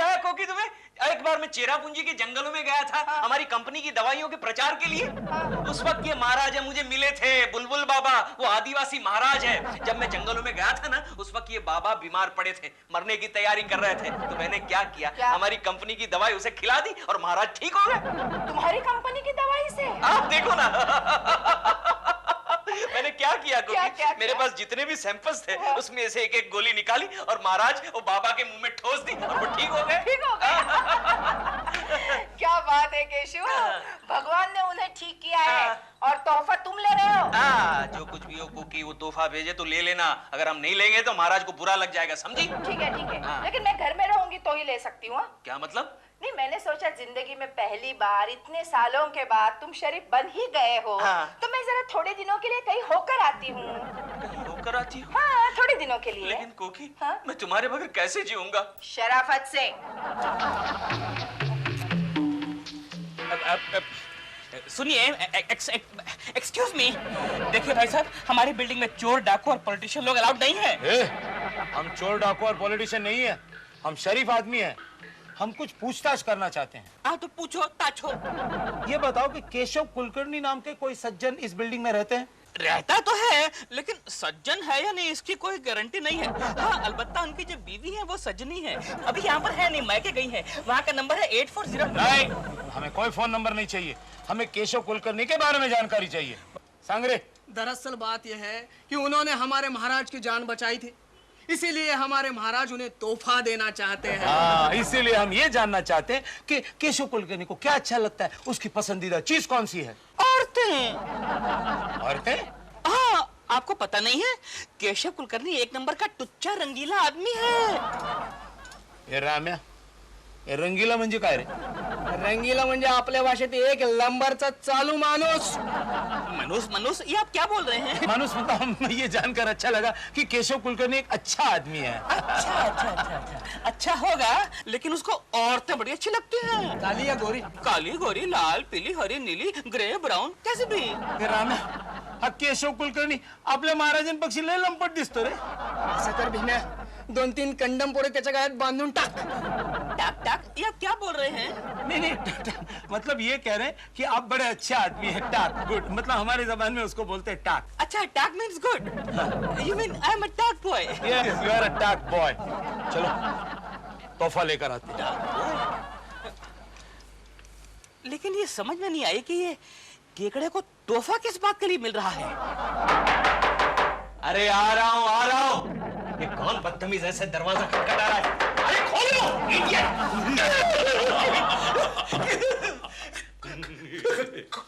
आया कोकी तुम्हें? एक बार मैं चेरापूंजी के जंगलों में गया था हमारी कंपनी की दवाइयों के प्रचार के लिए। उस वक्त ये महाराजा मुझे मिले थे, बुलबुल बाबा, वो आदिवासी महाराज है। जब मैं जंगलों में गया था ना, उस वक्त ये बाबा बीमार पड़े थे, मरने की तैयारी कर रहे थे। तो मैंने क्या किया? हमारी कंपनी की दवाई उसे खिला दी और महाराज ठीक हो गए। तुम्हारी कंपनी की दवाई से? आप देखो ना। मैंने क्या किया? क्या? मेरे पास जितने भी सैंपल्स थे उसमें से एक एक गोली निकाली और महाराज वो बाबा के मुंह में ठोस दी और वो ठीक हो गए। ठीक हो गए। क्या बात है केशव, भगवान ने उन्हें ठीक किया है और तोहफा तुम ले रहे हो। जो कुछ भी हो कुकी, वो तोहफा भेजे तो ले लेना, अगर हम नहीं लेंगे तो महाराज को बुरा लग जाएगा, समझी? ठीक है, लेकिन मैं घर में रहूंगी तो ही ले सकती हूँ। क्या मतलब? नहीं, मैंने सोचा जिंदगी में पहली बार इतने सालों के बाद तुम शरीफ बन ही गए हो, तो मैं जरा थोड़े दिनों के लिए कहीं होकर आती हूँ। कहीं होकर आती हूँ? हाँ, थोड़े दिनों के लिए। लेकिन कोकी, हाँ? मैं तुम्हारे बगैर कैसे जीऊंगा? शराफत से। सुनिए, एक्सक्यूज मी, देखिए भाई साहब, हमारी बिल्डिंग में चोर, डाकू और पॉलिटिशियन लोग अलाउड नहीं है। हम चोर डाकू और पॉलिटिशियन नहीं है, हम शरीफ आदमी हैं। हम कुछ पूछताछ करना चाहते हैं। तो पूछो, ताछो। ये बताओ कि केशव कुलकर्णी नाम के कोई सज्जन इस बिल्डिंग में रहते हैं? रहता तो है, लेकिन सज्जन है या नहीं इसकी कोई गारंटी नहीं है। हाँ, अलबत्ता उनकी जो बीवी है वो सज्जनी है, अभी यहाँ पर है नहीं, मैके गई है। वहाँ का नंबर है 8409। नहीं, हमें कोई फोन नंबर नहीं चाहिए, हमें केशव कुलकर्णी के बारे में जानकारी चाहिए। सांगरे। दरअसल बात यह है कि उन्होंने हमारे महाराज की जान बचाई थी, इसीलिए हमारे महाराज उन्हें तोहफा देना चाहते हैं। हाँ, इसीलिए हम ये जानना चाहते हैं कि केशव कुलकर्णी को क्या अच्छा लगता है, उसकी पसंदीदा चीज कौन सी है? औरतें। औरतें? हाँ, आपको पता नहीं है, केशव कुलकर्णी एक नंबर का टुच्चा रंगीला आदमी है। हे राम्या, हे रंगीला म्हणजे काय रे? रंगीला म्हणजे आपल्या भाषेत एक नंबरचा चालू माणूस। मनुष्य, ये आप क्या बोल रहे हैं? मानुस मतलब हमें ये जानकर अच्छा लगा कि केशव कुलकर्णी एक अच्छा आदमी है। अच्छा होगा, लेकिन उसको औरतें बड़ी अच्छी लगती हैं। काली या गोरी? काली, गोरी, लाल, पीली, हरी, नीली, ग्रे, ब्राउन, कैसे भी। राम्या, हा केशव कुलकर्णी आपल्या महाराजांपक्षी लय लंपट दिसतो रे. असं कर भीम्या, 2-3 कंडम पोरे त्याच्या गायात बांधून टाक. टाक टाक, या क्या बोल रहे हैं? नहीं मतलब ये कह रहे हैं कि आप बड़े अच्छे आदमी हैं. टाक गुड, मतलब हमारी जबान में उसको बोलते हैं टाक. अच्छा, टाक means good. You mean I am a टाक boy. Yes, you are a टाक बॉय. चलो तोहफा लेकर आते हैं. लेकिन ये समझ में नहीं आई कि ये केकड़े को तोहफा किस बात के लिए मिल रहा है. अरे आ रहा हूँ. ये कौन बदतमीज ऐसे दरवाजा खटखटा रहा है? अरे खोलो, इडियट.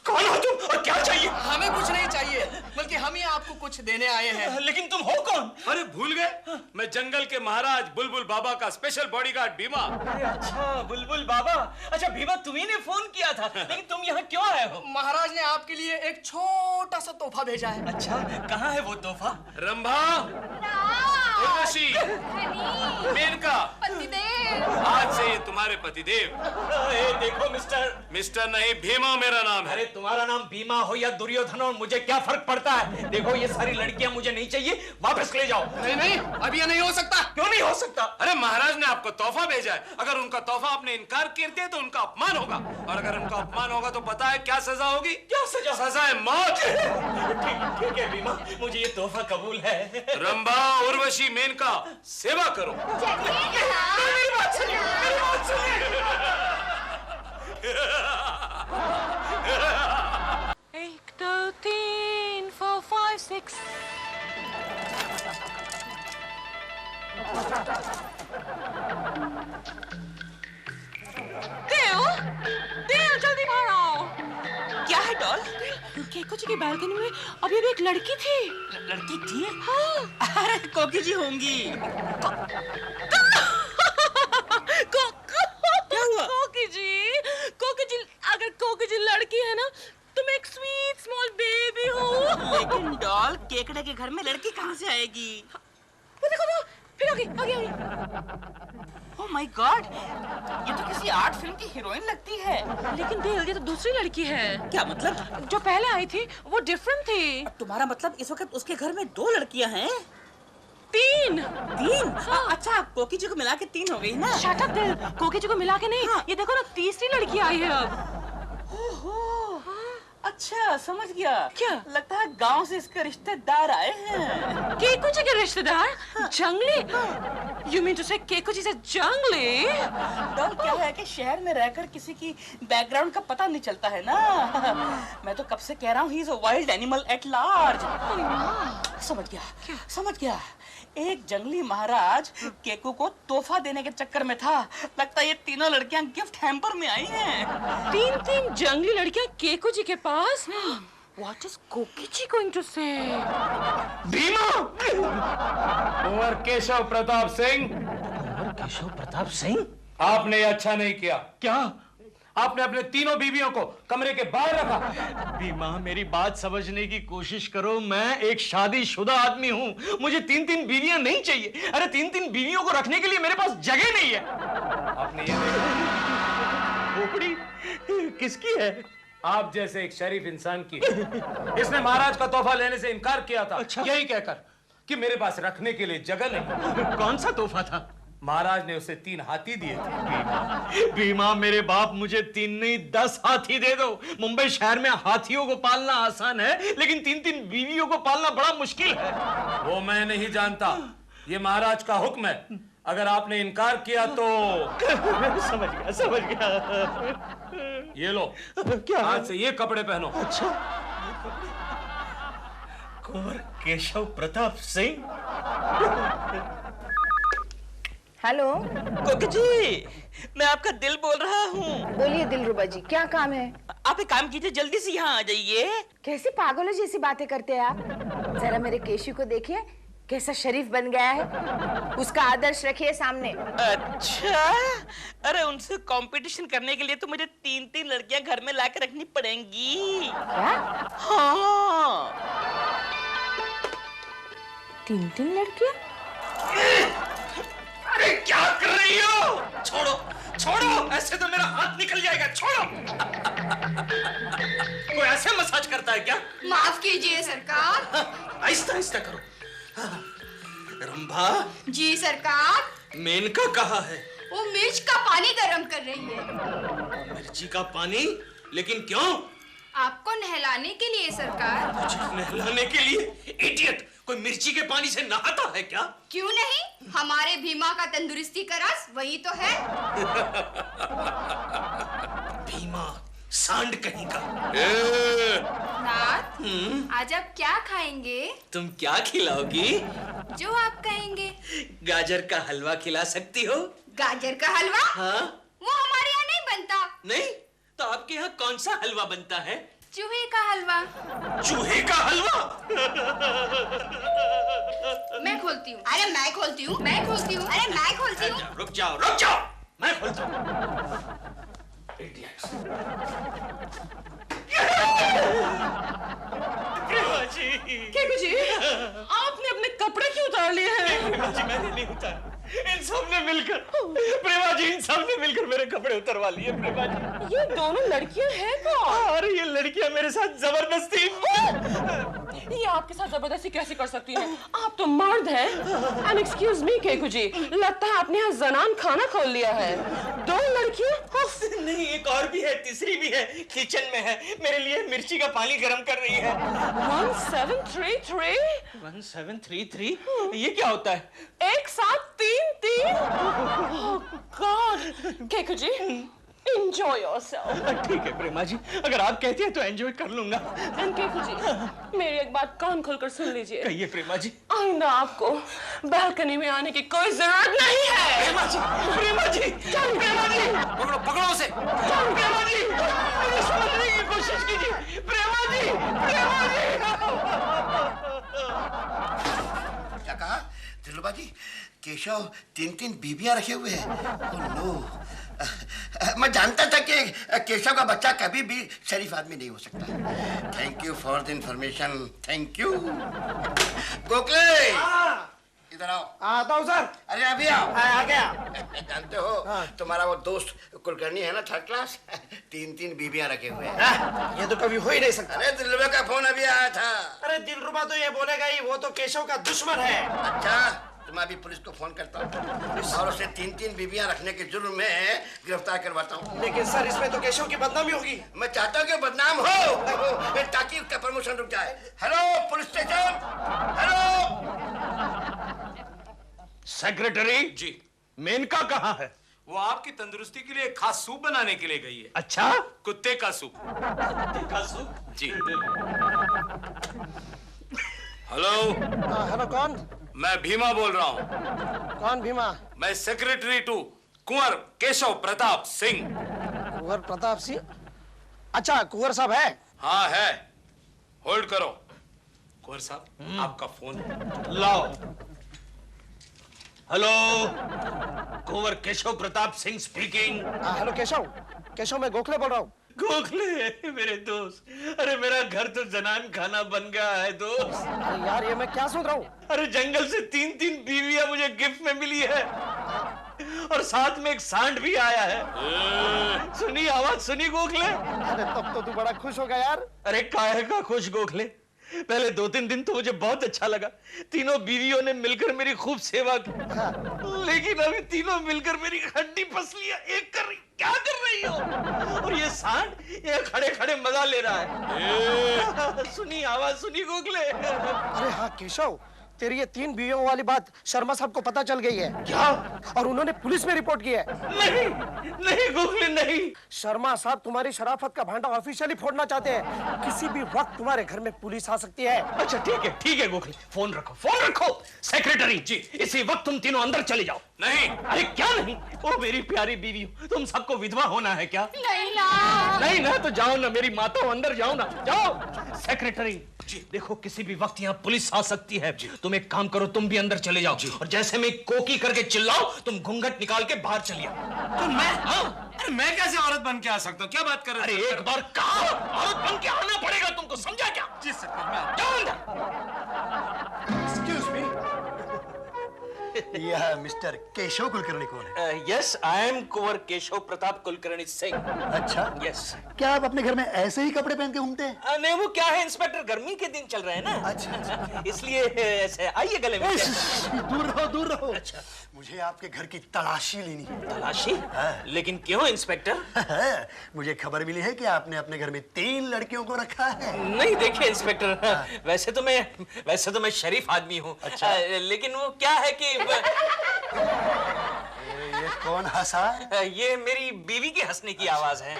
कौन हो तुम और क्या चाहिए? हमें कुछ नहीं चाहिए, बल्कि हम ही आपको कुछ देने आए हैं. लेकिन तुम हो कौन? अरे भूल गए, मैं जंगल के महाराज बुलबुल बाबा का स्पेशल बॉडीगार्ड भीमा. अरे अच्छा, बुलबुल बाबा. अच्छा भीमा, तुम्ही ने फोन किया था, लेकिन तुम यहाँ क्यों आए हो? महाराज ने आपके लिए एक छोटा सा तोहफा भेजा है. अच्छा, कहाँ है वो तोहफा? रंभा, उर्वशी, मेनका, आज से ये तुम्हारे पतिदेव. ए, देखो मिस्टर नहीं, भीमा मेरा नाम है. अरे तुम्हारा नाम भीमा हो या दुर्योधन हो, मुझे क्या फर्क पड़ता है? देखो ये सारी लड़कियां मुझे नहीं चाहिए, वापस ले जाओ. नहीं नहीं, अब ये नहीं हो सकता. क्यों नहीं हो सकता? अरे महाराज ने आपको तोहफा भेजा है. अगर उनका तोहफा आपने इनकार कर दिया तो उनका अपमान होगा, और अगर उनका अपमान होगा तो पता है क्या सजा होगी? क्या सजा? सजा है मौत. ठीक है भीमा, मुझे ये तोहफा कबूल है. रंभा, उर्वशी, मेनका, सेवा करो. मेरी बात सुनिए, मेरी बात सुनिए. 1 2 3 4 5 6. देव जल्दी बाहर आओ. क्या है डॉल? केको जी की बालकनी में अभी भी एक लड़की थी. लड़की थी? हाँ. अरे कोकी जी होंगी. क्या हुआ? कोकी जी, अगर कोकी जी लड़की है ना, तुम एक स्वीट स्मॉल बेबी हो. लेकिन डॉल, केकड़े के घर में लड़की कहाँ से आएगी? वो देखो तो, फिर आ गई. ओह माय गॉड, ये तो किसी आर्ट फिल्म की हीरोइन लगती है. लेकिन देव, ये तो दूसरी लड़की है. क्या मतलब? जो पहले आई थी वो डिफरेंट थी. तुम्हारा मतलब इस वक्त उसके घर में 2 लड़कियां हैं? 3. 3? हाँ. अच्छा, कोकी जी को मिला के 3 हो गई ना? शट अप देव, कोकी जी को मिला के नहीं. हाँ. ये देखो ना, तीसरी लड़की आई है अब. ओहो, अच्छा समझ गया. क्या? लगता है गांव से इसके रिश्तेदार आए हैं. केको जी के रिश्तेदार? जंगली? यू मीन टू से केको जी से जंगली? डॉल, क्या है कि शहर में रहकर किसी की बैकग्राउंड का पता नहीं चलता है ना. मैं तो कब से कह रहा हूँ, he is a wild animal at large. समझ गया. एक जंगली महाराज केको को तोहफा देने के चक्कर में था. लगता है ये तीनों लड़कियां गिफ्ट हैम्पर में आई हैं. 3 जंगली लड़कियां केको जी के पास? What is कोकी जी going to say? भीमा, कुंवर केशव प्रताप सिंह. कुंवर केशव प्रताप सिंह? आपने ये अच्छा नहीं किया. क्या? आपने अपने तीनों बीवियों को कमरे के बाहर रखा. भीमा, मेरी बात समझने की कोशिश करो. मैं एक शादीशुदा आदमी हूँ, मुझे 3 बीवियां नहीं चाहिए. अरे 3 बीवियों को रखने के लिए मेरे पास जगह नहीं है. आपने ये देखा? खोपड़ी किसकी है? आप जैसे एक शरीफ इंसान की. इसने महाराज का तोहफा लेने से इनकार किया था. अच्छा? यही कहकर कि मेरे पास रखने के लिए जगह नहीं. कौन सा तोहफा था? महाराज ने उसे 3 हाथी दिए थे. भीमा, मेरे बाप, मुझे 3 नहीं 10 हाथी दे दो. मुंबई शहर में हाथियों को पालना आसान है, लेकिन 3 बीवियों को पालना बड़ा मुश्किल है. वो मैं नहीं जानता, ये महाराज का हुक्म है. अगर आपने इनकार किया तो समझ गया. ये लो, क्या? आज से ये कपड़े पहनो. अच्छा, कुंवर केशव प्रताप सिंह. हेलो. कोकी जी, मैं आपका दिल बोल रहा हूँ. बोलिए दिलरुबा जी, क्या काम है? आप एक काम कीजिए, जल्दी से यहाँ आ जाइए. कैसे पागलों जैसी बातें करते हैं आप? जरा मेरे केशु को देखिए, कैसा शरीफ बन गया है. उसका आदर्श रखिए सामने. अच्छा, अरे उनसे कंपटीशन करने के लिए तो मुझे 3 लड़कियां घर में लाके रखनी पड़ेंगी. क्या? हाँ. 3 लड़कियां? अरे क्या कर रही हो? छोड़ो, ऐसे तो मेरा हाथ निकल जाएगा. छोड़ो. कोई ऐसे मसाज करता आता है क्या? माफ कीजिए सरकार। आहिस्ता आहिस्ता करो। हाँ। रंभा। जी सरकार। मेनका कहाँ है? वो मिर्च का पानी गरम कर रही है। मिर्ची का पानी? लेकिन क्यों? आपको नहलाने के लिए सरकार। मुझे नहलाने के लिए? इडियट! कोई मिर्ची के पानी से नहाता है क्या? क्यों नहीं, हमारे भीमा का तंदुरुस्ती का रस वही तो है। भीमा सांड कहीं का। नाथ, आज आप क्या खाएंगे? तुम क्या खिलाओगी? जो आप कहेंगे। गाजर का हलवा खिला सकती हो? गाजर का हलवा? हाँ। वो हमारे यहाँ नहीं बनता। नहीं? तो आपके यहाँ कौन सा हलवा बनता है? चूहे का हलवा। चूहे का हलवा? मैं खोलती हूँ। अरे मैं खोलती हूँ। मैं खोलती हूँ। अरे मैं खोलती हूँ। रुक जाओ, रुक जाओ, मैं खोलता हूँ। केकू जी, आपने अपने कपड़े क्यों उतार लिए हैं? प्रेमा जी, मैंने नहीं उतारा। इन सब ने मिलकर, प्रेमा जी, इन सब ने मिलकर मेरे कपड़े उतरवा लिए। प्रेमा जी, ये दोनों लड़कियां हैं कौन? अरे ये लड़कियां मेरे साथ जबरदस्ती। ये आपके साथ जबरदस्ती कैसे कर सकती हैं? आप तो मर्द हैं। एंड एक्सक्यूज मी केकू जी, लगता है आपने यहाँ जनान खाना खोल लिया है। दो लड़कियां? नहीं, एक और भी है, तीसरी भी है, किचन में है, मेरे लिए मिर्ची का पानी गरम कर रही है। 1733? 1733? ये क्या होता है? एक साथ 3-3? Oh God! केकू जी, enjoy yourself. ठीक है प्रेमा जी, अगर आप कहती हैं तो एंजॉय कर लूंगा। एंड केकू जी, मेरी एक बात कान खोलकर सुन लीजिए। कहिए प्रेमा जी। आइंदा आपको बालकनी में आने की कोई जरूरत नहीं है। प्रेमा जी, प्रेमा जी, चल प्रेमा जी, पकड़ो पकड़ो उसे। चल प्रेमा जी, मुझे समझने की कोशिश कीजिए। प्रेमा जी, प्रेमा जी। क्या कहा दिलरुबा जी? केशव 3-3 बीबियां रखे हुए हैं। ओह नो, मैं जानता था कि केशव का बच्चा कभी भी शरीफ आदमी नहीं हो सकता। Thank you for the information. Thank you. Gokhale, इधर आओ। आता हूँ सर। अरे अभी आओ। आ गया। जानते हो तुम्हारा वो दोस्त कुलकर्णी है ना, 3rd क्लास, 3-3 बीबियां रखे हुए हैं। ये तो कभी हो ही नहीं सकता। अरे दिलरुबा का फोन अभी आया था। अरे दिलरुबा तो ये बोलेगा ही, वो तो केशव का दुश्मन है। अच्छा, तो मैं अभी पुलिस को फोन करता हूँ और उसे 3-3 बीबियां रखने के जुर्म में गिरफ्तार करवाता हूँ। लेकिन सर इसमें तो केशव की बदनामी होगी। मैं चाहता हूँ कि बदनाम हो ताकि उसका प्रमोशन रुक जाए। Hello police station, hello. Secretary ji. Menaka कहाँ है? वो आपकी तंदुरुस्ती के लिए खास सूप बनाने के लिए गई है। अच्छा, कुत्ते का सूप। का सूप? जी। हेलो, हेलो कौन? मैं भीमा बोल रहा हूँ। कौन भीमा? मैं सेक्रेटरी टू कुंवर केशव प्रताप सिंह। कुंवर प्रताप सिंह? अच्छा, कुंवर साहब है? हाँ है। होल्ड करो। कुंवर साहब, आपका फोन। लाओ। हेलो, कुंवर केशव प्रताप सिंह स्पीकिंग। हेलो केशव, केशव मैं गोखले बोल रहा हूँ। गोखले मेरे दोस्त, अरे मेरा घर तो जनान खाना बन गया है दोस्त। अरे यार ये मैं क्या सुन रहा हूँ? अरे जंगल से 3-3 बीवियां मुझे गिफ्ट में मिली है और साथ में एक सांड भी आया है। सुनी आवाज, सुनी गोखले? अरे तब तो तू बड़ा खुश होगा यार। अरे काहे का खुश गोखले, पहले 2-3 दिन तो मुझे बहुत अच्छा लगा, तीनों बीवियों ने मिलकर मेरी खूब सेवा की। लेकिन अभी तीनों मिलकर मेरी हड्डी पसलियां एक कर रही, क्या कर रही हो? और ये सांड ये खड़े खड़े मजा ले रहा है। सुनी आवाज, सुनी गोखले? अरे हाँ केशव, तेरी ये 3 बीवियों वाली बात शर्मा साहब को पता चल गई है। क्या? और उन्होंने पुलिस में रिपोर्ट की है। नहीं नहीं गोखले नहीं। शर्मा साहब तुम्हारी शराफत का भांडा ऑफिशियली फोड़ना चाहते हैं। किसी भी वक्त तुम्हारे घर में पुलिस आ सकती है। अच्छा ठीक है गोखले, फोन रखो, फोन रखो। सेक्रेटरी जी, इसी वक्त तुम तीनों अंदर चले जाओ। नहीं। अरे क्या नहीं? ओ मेरी प्यारी बीवी, तुम सबको विधवा होना है क्या? नहीं ना। नहीं ना तो जाओ ना मेरी माता, अंदर जाओ ना, जाओ। सेक्रेटरी जी, देखो किसी भी वक्त यहाँ पुलिस आ सकती है। तुम एक काम करो, तुम भी अंदर चले जाओ और जैसे मैं कोकी करके चिल्लाओ, तुम घूंघट निकाल के बाहर चलिए। तो मैं कैसे औरत बन के आ सकता हूँ? क्या बात कर रहे अरे एक बार कहा, औरत बन के आना पड़ेगा तुमको, समझा क्या? जी सर, मैं जाओ अंदर। एक्सक्यूज मी, यह मिस्टर केशव कुलकर्णी कौन है? यस, आई एम कुंवर केशव प्रताप कुलकर्णी सिंह। अच्छा, यस। क्या आप अपने घर में ऐसे ही कपड़े पहन के घूमते हैं? नहीं, वो क्या है इंस्पेक्टर, गर्मी के दिन चल रहे हैं ना। अच्छा। इसलिए ऐसे आइए गले में। दूर रहो, दूर रहो। अच्छा। मुझे आपके घर की तलाशी लेनी है। तलाशी? लेकिन क्यों इंस्पेक्टर? मुझे खबर मिली है कि आपने अपने घर में 3 लड़कियों को रखा है। नहीं देखिए इंस्पेक्टर, वैसे तो मैं शरीफ आदमी हूँ। अच्छा। लेकिन वो क्या है कि ये कौन हंसा? ये मेरी बीवी के हंसने की आवाज है।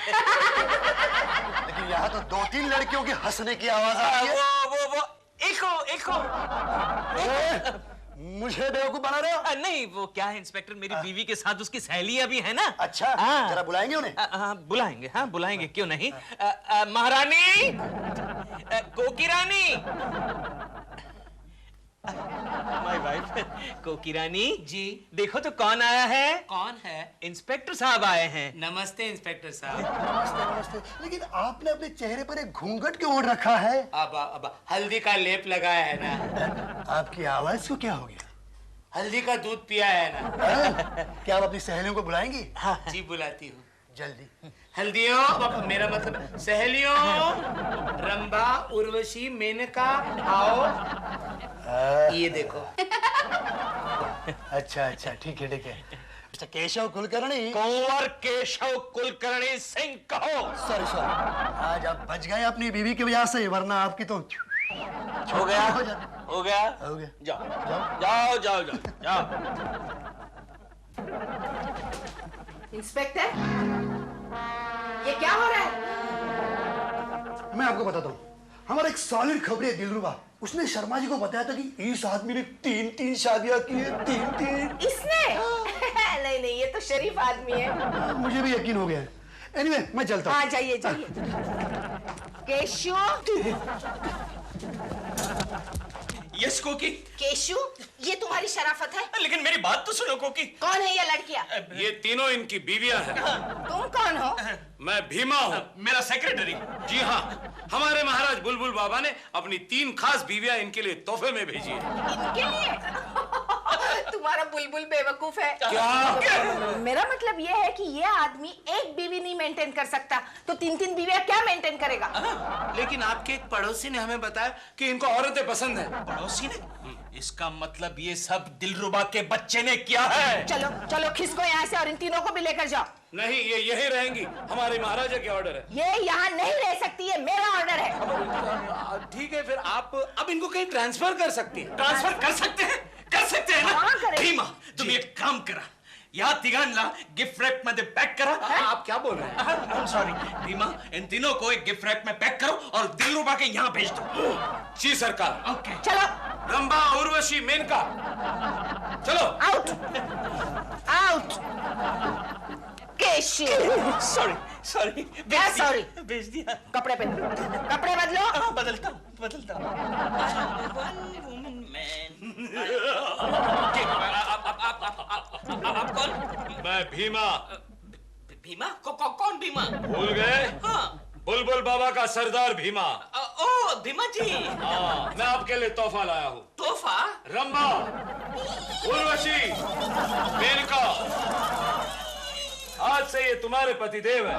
लेकिन यहाँ तो 2-3 लड़कियों के हंसने की आवाज आ रही है। वो एको। मुझे बेवकूफ बना रहे हो? नहीं, वो क्या है इंस्पेक्टर, मेरी बीवी के साथ उसकी सहेलियां भी है ना। अच्छा, जरा बुलाएंगे उन्हें? बुलाएंगे, हाँ बुलाएंगे, क्यों नहीं। महारानी, कोकी रानी, माय वाइफ कोकी रानी जी। देखो तो कौन आया है। कौन है? इंस्पेक्टर साहब आए हैं। नमस्ते इंस्पेक्टर साहब। नमस्ते, नमस्ते। लेकिन आपने अपने चेहरे पर एक घूंघट क्यों ओढ़ रखा है? अब हल्दी का लेप लगाया है ना। आपकी आवाज को क्या हो गया? हल्दी का दूध पिया है ना। क्या आप अपनी सहेलियों को बुलाएंगी? जी बुलाती हूँ। जल्दी। हल्दियों, मेरा मतलब सहेलियों, रंभा, उर्वशी, मेनका, आओ। ये देखो। अच्छा, ठीक है। अच्छा, केशव कुलकर्णी। कुंवर केशव कुलकर्णी सिंह कहो। सॉरी, आज आप बच गए अपनी बीवी की वजह से, वरना आपकी तो हो गया। जाओ। इंस्पेक्टर, ये क्या हो रहा है? मैं आपको बताता हूँ। हमारा एक सॉलिड खबरी है दिलरुबा, उसने शर्मा जी को बताया था कि इस आदमी ने 3 शादियां की है। 3। इसने? नहीं, ये तो शरीफ आदमी है। मुझे भी यकीन हो गया। एनीवे, मैं चलता हूँ। हाँ, जाइए। केशु। यस कोकी। केशु, ये तुम्हारी शराफत है? लेकिन मेरी बात तो सुनो कोकी। कौन है ये लड़कियां? ये तीनों इनकी बीवियां हैं। तुम कौन हो? मैं भीमा हूँ, मेरा सेक्रेटरी। जी हाँ, हमारे महाराज बुलबुल बाबा ने अपनी 3 खास बीवियां इनके लिए तोहफे में भेजी है। इनके लिए? तुम्हारा बुलबुल बेवकूफ है। क्या? मेरा मतलब ये है कि ये आदमी एक बीवी नहीं मेंटेन कर सकता, तो 3 बीवियां क्या मेंटेन करेगा? लेकिन आपके एक पड़ोसी ने हमें बताया कि इनको औरतें पसंद है। पड़ोसी ने? इसका मतलब ये सब दिलरुबा के बच्चे ने किया है। चलो खिसको यहाँ से और इन तीनों को भी लेकर जाओ। नहीं, ये यही रहेंगी, हमारे महाराजा के ऑर्डर है। ये यहाँ नहीं रह सकती, ये मेरा ऑर्डर है। ठीक है, फिर आप अब इनको कहीं ट्रांसफर कर सकती हैं। ट्रांसफर कर सकते हैं ना? हाँ, करें। भीमा, तुम एक काम करा, या तिगानला गिफ्ट रैप मध्ये पैक करा। आप क्या बोल रहे हैं? सॉरी भीमा, इन तीनों को एक गिफ्ट रैप में पैक करो और दिलरुबा के यहाँ भेज दो। जी सरकार। ओके। चलो। रंभा, उर्वशी, मेनका, चलो। आउट। केशु। सॉरी। क्या सॉरी? भेज दिया। कपड़े बदलो। हाँ, बदलता हूँ। आप कौन? मैं भीमा। भीमा? कौन भीमा? भूल गए? हाँ। बुलबुल बाबा का सरदार भीमा। ओ भीमा जी। हाँ, मैं आपके लिए तोहफा लाया हूँ। तोहफा? रंभा, उर्वशी, मेनका, आज से ये तुम्हारे पतिदेव हैं।